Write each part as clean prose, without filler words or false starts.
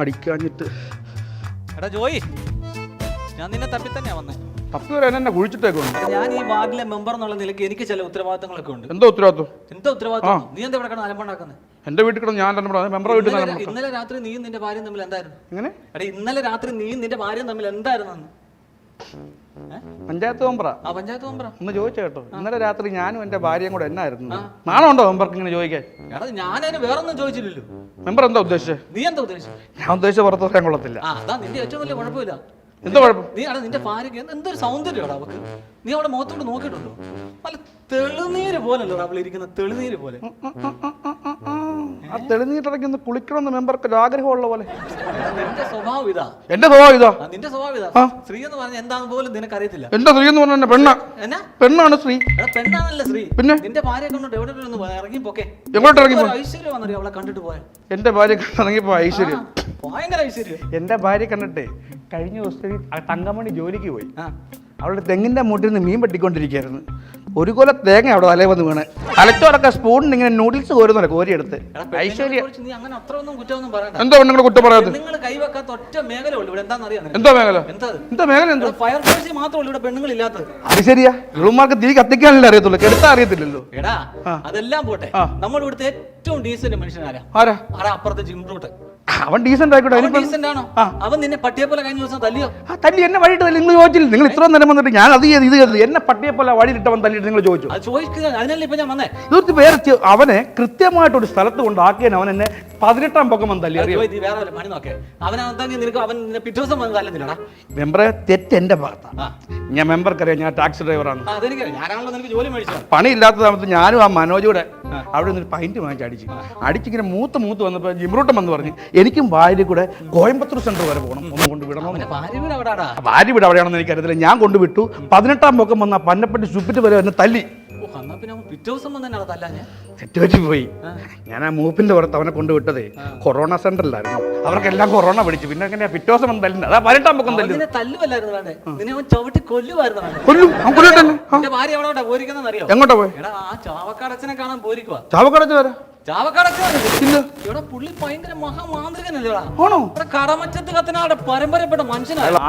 അടിക്കാഞ്ഞിട്ട്. എടാ ജോയി, ഞാൻ നിന്നെ തപ്പി തന്നെയാ വന്നേ. തപ്പി വരാൻ എന്നെ കുഴിച്ചിട്ടേക്കുന്നു. ഞാൻ ഈ വാർഡിലെ മെമ്പർ എന്നുള്ള നിലയ്ക്ക് എനിക്ക് ചില ഉത്തരവാദിത്തങ്ങളൊക്കെ ഉണ്ട്. എന്താ ഉത്തരവാദിത്വം? എന്താ ഉത്തരവാദിത്തം? നീ എന്താ ഇവിടെ കിടന്ന് അലമ്പുണ്ടാക്കുന്നത്? എന്റെ വീട്ടിൽ കിടന്ന് ഞാൻ മെമ്പറെ വീട്ടിൽ. ഇന്നലെ രാത്രി നീയും നിന്റെ ഭാര്യയും തമ്മിൽ എന്തായിരുന്നു? എങ്ങനെ? എടാ ഇന്നലെ രാത്രി നീയും നിന്റെ ഭാര്യയും തമ്മിൽ എന്തായിരുന്നു? പഞ്ചായത്ത് മെമ്പറാ. ആ പഞ്ചായത്ത് മെമ്പറാ. ഒന്ന് ചോദിച്ചു കേട്ടോ, ഇന്നലെ രാത്രി ഞാനും എന്റെ ഭാര്യയും കൂടെ എന്നായിരുന്നു? നാളെ ഉണ്ടോ മെമ്പർക്ക് ഇങ്ങനെ ചോദിക്കാൻ? എടാ ഞാനതിന് വേറൊന്നും ചോദിച്ചില്ലല്ലോ. മെമ്പർ എന്താ ഉദ്ദേശിച്ചത്? നീ എന്താ ഉദ്ദേശിച്ചത്? ഞാൻ ഉദ്ദേശിച്ച പുറത്ത് പറയാൻ കൊള്ളത്തില്ല. അതാ നിന്റെ ഏറ്റവും വലിയ കുഴപ്പമില്ല. എന്താ കുഴപ്പം? നീ അവിടെ നിന്റെ ഭാര്യക്ക് എന്തൊരു സൗന്ദര്യമാണ് അവക്ക്. നീ അവിടെ മുഖത്തോട്ട് നോക്കിയിട്ടുണ്ടോ? നല്ല തെളിനീര് പോലല്ലോ അവൾ ഇരിക്കുന്ന, തെളിനീര് പോലെ. ആ തെളിനീരിറങ്ങി ഒന്ന് കുളിക്കണമെന്ന് മെമ്പർക്ക് ഒരു ആഗ്രഹമുള്ള പോലെ. നിന്റെ സ്വഭാവം ഇതാ. എന്റെ സ്വഭാവം ഇതാ? നിന്റെ സ്വഭാവം ഇതാ. സ്ത്രീ എന്ന് പറഞ്ഞാൽ എന്താന്ന് പോലും നിനക്ക് അറിയത്തില്ല. എന്റെ സ്ത്രീ എന്ന് പറഞ്ഞ പെണ്ണ. എന്നാ പെണ്ണാണ് സ്ത്രീ. പെണ്ണാണല്ല സ്ത്രീ. പിന്നെ നിന്റെ ഭാര്യയെ കണ്ടോട്ട് എവിടെ ഇറങ്ങി പോക്കെ? എങ്ങോട്ട് ഇറങ്ങി? ഐശ്വര്യം വന്നറിയോ അവളെ കണ്ടിട്ട് പോയ? എന്റെ ഭാര്യ ഇറങ്ങിപ്പോ ഐശ്വര്യം, ഭയങ്കര ഐശ്വര്യം. എന്റെ ഭാര്യ കണ്ടിട്ടേ കഴിഞ്ഞ ദിവസത്തിൽ തങ്കമണി ജോലിക്ക് പോയി. അവളുടെ തെങ്ങിന്റെ മൂട്ടിൽ നിന്ന് മീൻ വെട്ടിക്കൊണ്ടിരിക്കുകയായിരുന്നു. ഒരു കൊല തേങ്ങ അവിടെ തലേ വന്ന് വീണ്. തലച്ചോറൊക്കെ സ്പൂണിന് ഇങ്ങനെ നൂഡിൽസ് കോരുന്നല്ലേ കോരിയെടുത്ത്. ഐശ്വര്യം എന്തോ നിങ്ങൾ കുറ്റം പറയാതെ? നിങ്ങൾ കൈവെക്കാത്ത ഒറ്റ മേഖല ഉള്ളൂ ഇവിടെ. എന്താണെന്നറിയാം? എന്തോ മേഖല? എന്താ മേഖല? എന്തോ ഫയർ ഫോഴ്സിൽ മാത്രമേ ഇവിടെ പെണ്ണുങ്ങളില്ലാത്തത്. അത് ശരിയാ, ഇവന്മാർക്ക് തീ കത്തിക്കാനല്ലേ അറിയത്തുള്ളൂ, കെടുത്താൻ അറിയത്തില്ലല്ലോ. എടാ അതെല്ലാം പോട്ടെ, നമ്മൾ ഇവിടുത്തെ ഏറ്റവും ഡീസന്റ് മനുഷ്യനാരാ? ആരാ? അപ്പുറത്തെ ജിംറൂട്ട്. അവൻ ഡീസന്റ് ആയിക്കോട്ടെ. അവൻ നിന്നെ പട്ടിയെ പോലെ കഴിഞ്ഞ ദിവസം തല്ലിയോ? തല്ലി എന്നെ വഴിയിട്ട് തല്ലി. നിങ്ങൾ ചോദിച്ചില്ല? നിങ്ങൾ ഇത്ര നേരം വന്നിട്ട് ഞാൻ അത് ചെയ്ത് ഇത് ചെയ്ത് എന്നെ പട്ടിയെ പോലെ വഴിയിട്ടവൻ തല്ലിയിട്ട് നിങ്ങൾ ചോദിച്ചു? അതിനല്ലേ ഇപ്പൊ ഞാൻ വന്നേ. ഇത് വേറെ അവനെ കൃത്യമായിട്ടൊരു സ്ഥലത്ത് കൊണ്ടാക്കിയാൻ അവൻ എന്നെ 18-ാം പൊക്കം വന്ന് തല്ലി. അറിയോ? വേറെ പണി നോക്കേ. അവൻ പിറ്റേ ദിവസം വന്ന് തല്ലുന്നില്ലടാ. മെമ്പറെ തെറ്റ് എന്റെ ഭാഗത്താണ്. ഞാൻ മെമ്പർക്കറിയാം, ഞാൻ ടാക്സി ഡ്രൈവറാണ്. പണി ഇല്ലാത്ത സമയത്ത് ഞാനും ആ മനോജൂടെ അവിടെ നിന്ന് പൈന്റ് വാങ്ങിച്ച് അടിച്ചിങ്ങനെ മൂത്ത് വന്നപ്പോ ജിംറൂട്ടം വന്ന് പറഞ്ഞു എനിക്കും ഭാര്യ കൂടെ കോയമ്പത്തൂർ സെന്റർ വരെ പോകണം, ഒന്ന് കൊണ്ടുവിടണം. ഭാര്യ വീട് അവിടെയാണെന്ന് എനിക്കറിയത്തില്ല. ഞാൻ കൊണ്ടുവിട്ടു. 18-ാം പൊക്കം വന്ന പന്നപ്പെട്ടി ചുപ്പിറ്റ് വരെ എന്നെ തല്ലി. തെറ്റുപറ്റി പോയി. ഞാൻ ആ മൂപ്പിന്റെ പുറത്ത് അവനെ കൊണ്ടുവിട്ടതേ കൊറോണ സെന്ററിലായിരുന്നു. അവർക്കെല്ലാം കൊറോണ പിടിച്ചു. പിന്നെ എങ്ങനെയാ പിറ്റേ ദിവസം വന്ന് തല്ലുന്നത്? അതാ 18-ാം പൊക്കം തല്ലി. എങ്ങോട്ടാ പോയി? ചാവക്കാടച്ച് വരാ.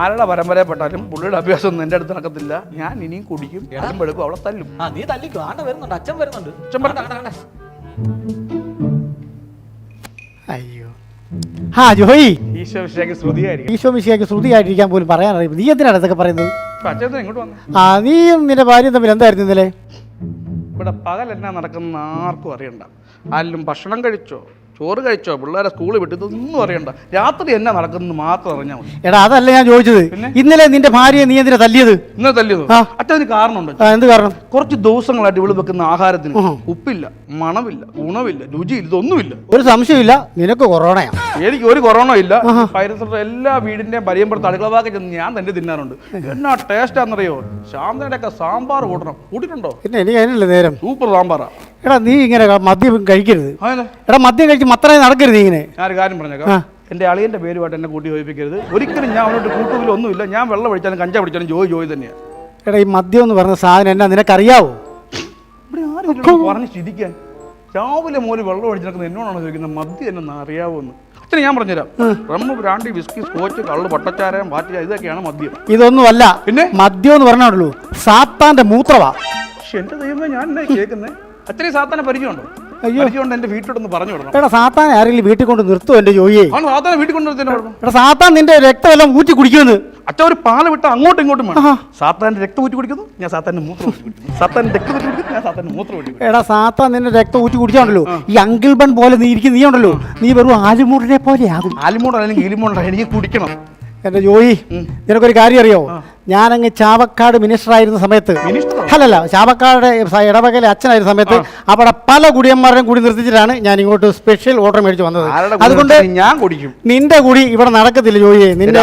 ആരുടെ പരമ്പരപ്പെട്ടാലും പുള്ളിയുടെ അഭ്യാസം എന്റെ അടുത്ത് നടക്കത്തില്ല. ഞാൻ ഇനിയും കുടിക്കും, എടുക്കും, അവളെ തല്ലും. നീ തല്ലിക്കോ, വരുന്നുണ്ട്, അച്ഛൻ വരുന്നുണ്ട്. അയ്യോ ജോയി, ഈശോ മിശിഹായ്ക്ക് ശ്രുതിയായിട്ടിരിക്കാൻ പോലും പറയാനറിയാം. നീ എന്തിനാണ് ഇതൊക്കെ പറയുന്നത്? ഇങ്ങോട്ട് വന്നു. നീയും നിന്റെ ഭാര്യയും തമ്മിൽ എന്തായിരുന്നു ഇന്നലെ? ഇവിടെ പകൽ എന്നാ നടക്കുന്ന ആർക്കും അറിയണ്ട. ആരും ഭക്ഷണം കഴിച്ചോ, ചോറ് കഴിച്ചോ, പിള്ളേരെ സ്കൂളിൽ വിട്ടു, ഇതൊന്നും അറിയണ്ട. രാത്രി എന്നാ നടക്കുന്നത് മാത്രം അറിഞ്ഞാൽ മതി. എടാ അതല്ല ഞാൻ ചോദിച്ചത്. ഇന്നലെ നിന്റെ ഭാര്യയെ നീ എന്തിനാ തല്ലിയത്? ഇന്നലെ തല്ലിയത് അച്ഛന് കാരണമുണ്ട്. എന്ത് കാരണം? കുറച്ച് ദിവസങ്ങളായിട്ട് ഇവള് വെക്കുന്ന ആഹാരത്തിന് ഉപ്പില്ല, മണമില്ല, ഗുണമില്ല, രുചിയില്ല, ഇതൊന്നുമില്ല. ഒരു സംശയമില്ല, നിനക്ക് കൊറോണയാ. എനിക്ക് ഒരു കൊറോണ ഇല്ല. പരിസരത്തെ എല്ലാ വീടിന്റെയും പരിയമ്പുറത്ത് അടുക്കളവാക്കി ചെന്ന് ഞാൻ തന്നെ തിന്നാറുണ്ട്. എന്നാ ടേസ്റ്റാന്നറിയോ? ശാന്തയുടെ ഒക്കെ സാമ്പാർ കൂട്ടിട്ടുണ്ടോ? പിന്നെ എനിക്ക് അതിനല്ലേ നേരം. സൂപ്പർ സാമ്പാറാ. എടാ നീ ഇങ്ങനെ മദ്യം കഴിക്കരുത്. എടാ മദ്യം കഴിച്ച് മത്രയും നടക്കരുത്. ഇങ്ങനെ ഞാൻ ഒരു കാര്യം പറഞ്ഞേക്കാം. എന്റെ അളിയന്റെ പേരുമായിട്ട് എന്നെ കൂട്ടി യോജിപ്പിക്കരുത് ഒരിക്കലും. ഞാൻ അവനോട്ട് കൂട്ടുകയില്ല, ഒന്നുമില്ല. ഞാൻ വെള്ളം ഒഴിച്ചാലും കഞ്ചാവ് പിടിച്ചാലും ജോയി തന്നെയാണ്. എടാ ഈ മദ്യം എന്ന് പറഞ്ഞ സാധനം എന്നാ നിനക്കറിയാവോ? ഇവിടെ ആരും പറഞ്ഞ് ചിരിക്കാൻ. രാവിലെ മോല് വെള്ളം ഒഴിച്ചെടുക്കുന്നത് എന്നോടാണ് ചോദിക്കുന്നത് മദ്യം എന്നെ അറിയാവോ എന്ന്. അച്ഛനെ ഞാൻ പറഞ്ഞുതരാം. റമ്മ്, ബ്രാൻഡി, വിസ്കി, സ്കോച്ച്, കള്ള്, പട്ടച്ചാരം, പാറ്റിയ, ഇതൊക്കെയാണ് മദ്യം. ഇതൊന്നുമല്ല. പിന്നെ മദ്യം എന്ന് പറഞ്ഞാണല്ലോ സാത്താന്റെ മൂത്രവാ. എന്റെ ദൈവമേ, ഞാൻ എന്നാ കേൾക്കുന്നത്? അത്രയും സാത്താനെ പരിചയമുണ്ടോ? പരിചയമുണ്ട്. എന്റെ വീട്ടിലോട്ടൊന്ന് പറഞ്ഞു വിടണം. എടാ സാത്താൻ ആരെങ്കിലും വീട്ടിൽ കൊണ്ട് നിർത്തുമോ എന്റെ ജോയിയെ? സാത്താനെ വീട്ടിൽ കൊണ്ടുവരുന്ന എടാ സാത്താൻ നിന്റെ രക്തമെല്ലാം ഊറ്റി കുടിക്കുമെന്ന്. അച്ഛൻ ഒരു പാല് വിട്ട് അങ്ങോട്ടും ഇങ്ങോട്ടും സാത്താന്റെ രക്തം ഊറ്റി കുടിക്കുന്നു, ഞാൻ സാത്താന്റെ മൂത്രം ഊറ്റി കുടിക്കുന്നു. സാത്താന്റെ രക്തം ഊറ്റി കുടിക്കുന്നു, ഞാൻ സാത്താന്റെ മൂത്രം ഊറ്റി കുടിക്കുന്നു. എടാ സാത്താൻ നിന്റെ രക്തം ഊറ്റി കുടിച്ചാണല്ലോ ഈ അങ്കിൾ ബൺ പോലെ നീ ഇരിക്കും. നീ ഉണ്ടല്ലോ, നീ വെറും ആലിമൂടിനെ പോലെ ആകും. ആലിമൂട് അല്ലെങ്കിൽ ഈലിമൂടാ, എനിക്ക് കുടിക്കണം. എന്റെ ജോയി, നിനക്കൊരു കാര്യം അറിയോ? ഞാനങ്ങ് ചാവക്കാട് മിനിസ്റ്റർ ആയിരുന്ന സമയത്ത്, അല്ലല്ല ചാവക്കാട് ഇടവകയിലെ അച്ഛനായിരുന്ന സമയത്ത് അവിടെ പല കുടിയന്മാരെയും കൂടി നിർത്തിച്ചിട്ടാണ് ഞാൻ ഇങ്ങോട്ട് സ്പെഷ്യൽ ഓർഡർ മേടിച്ച് വന്നത്. അതുകൊണ്ട് ഞാൻ കുടിക്കും. നിന്റെ കുടി ഇവിടെ നടക്കത്തില്ല ജോയിയെ. നിന്റെ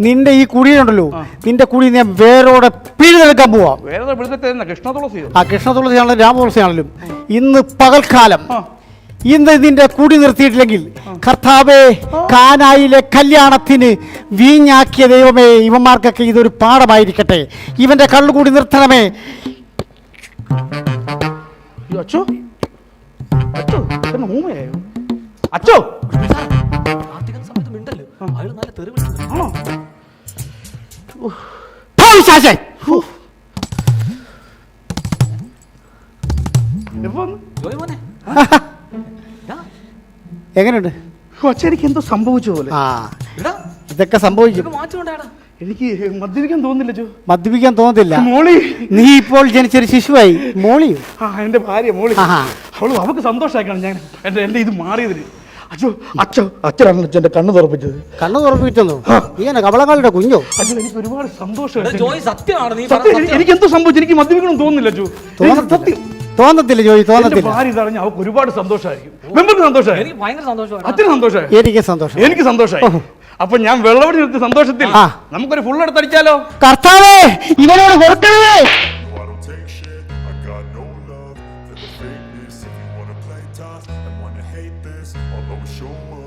നിന്റെ ഈ കുടിയുണ്ടല്ലോ, നിന്റെ കുടി ഞാൻ വേരോടെ പിഴുതെടുക്കാൻ പോവാം. കൃഷ്ണതുളസിയാണെങ്കിലും രാമതുളസിയാണെങ്കിലും ഇന്ന് പകൽക്കാലം ഇന്ന് നിന്റെ കൂടി നിർത്തിയിട്ടില്ലെങ്കിൽ കർത്താവേ, കാനായിലെ കല്യാണത്തിന് വീഞ്ഞാക്കിയ ദൈവമേ, ഇവന്മാർക്കൊക്കെ ഇതൊരു പാഠമായിരിക്കട്ടെ. ഇവന്റെ കള്ളുകൂടി നിർത്തണമേ. അച്ചോ, അച്ചോ, അച്ചോ പ്രാർത്ഥിക്കുന്ന സമയത്ത് മിണ്ടല്ലോ, അയാൾ നല്ല തെറി വിളിക്കുന്നു. ആണോ? ശാശൻ എപ്പോ വന്നു? ജോയ് മോനെ ഇതാ, എങ്ങനെയുണ്ട്? അച്ഛൻ എനിക്ക് എന്തോ സംഭവിച്ച പോലെ. ആ ഇടാ, ഇതൊക്കെ സംഭവിക്കും. ഇതൊക്കെ മാറ്റം ഉണ്ടായടാ. എനിക്ക് മദ്യപിക്കാൻ തോന്നുന്നില്ല ജോ. മദ്യപിക്കാൻ തോന്നത്തില്ല. മോളി, നീ ഇപ്പോൾ ജനിച്ചൊരു ശിശുവായി. മോളി എന്റെ ഭാര്യ മോളി, ആഹാ. അവൾക്ക് സന്തോഷമാക്കണം ഞാൻ എന്റെ ഇത് മാറിയതിന്. അച്ഛനാണ് എന്റെ കണ്ണ് തുറപ്പിച്ചത്. കണ്ണു തുറപ്പിച്ചെന്നു? ഇങ്ങനെ കവളങ്ങളുടെ കുഞ്ഞോ? അച്ഛൻ എനിക്ക് ഒരുപാട് സന്തോഷം. എടാ, ജോയ് സത്യമാണ് നീ എനിക്ക് എന്തോ സംഭവിച്ചു. എനിക്ക് മദ്യപിക്കണം തോന്നുന്നില്ല ജോ. തോന്നത്തില്ല ജോയി, തോന്നത്തില്ല. ഭാര്യ ഇതറിഞ്ഞ അവൾക്ക് ഒരുപാട് സന്തോഷമായിരിക്കും. മെമ്പർക്ക് സന്തോഷമായി, എനിക്ക് ഭയങ്കര സന്തോഷമാണ്. അച്ഛന് സന്തോഷമായി, എനിക്ക് സന്തോഷം. എനിക്ക് സന്തോഷമായി. അപ്പൊ ഞാൻ വെള്ളവടി നിർത്തി സന്തോഷത്തിൽ ആ. നമുക്കൊരു ഫുൾ എടുത്തടിച്ചാലോ? കർത്താവേ, ഇവനോട് കൊടുക്കണമേ. No, I don't take shit. I got no love for the fakeness. If you wanna play tough and wanna hate this, I'll always show up.